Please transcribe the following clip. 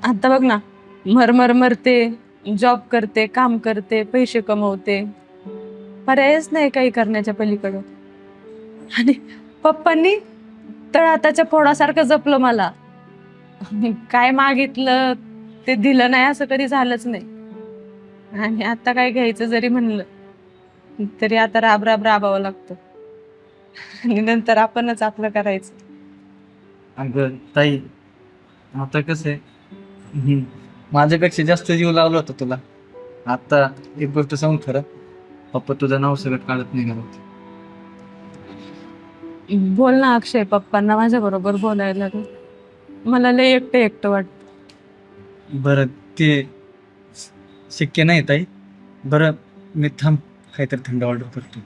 आता बघ ना, मरमर मरते, जॉब करते, काम करते, पैसे कमवते, पर्यायच नाही काही करण्याच्या पलीकडं. आणि पप्पांनी तळहाताच्या फोडासारखं जपलं मला. काय मागितलं ते दिलं नाही असं कधी झालंच नाही. आणि आता काय घ्यायचं जरी म्हणलं तरी आता राब राब राबावं लागतं. आणि नंतर आपणच आपलं करायचं. अगं ताई, आता कसं आहे, माझ्यापेक्षा जास्त जीव लावला होता तुला. आता एक गोष्ट सांगू खरं, पप्पा तुझं नाव सगळं काढत नाही घरात. बोल ना अक्षय, पप्पांना माझ्या बरोबर बोलायला लागलं. मला लय एकटं एकटं वाटतं. बरं, ते शक्य नाही ताई. बरं, मी थांब, काहीतरी थंड ऑर्डर करतो.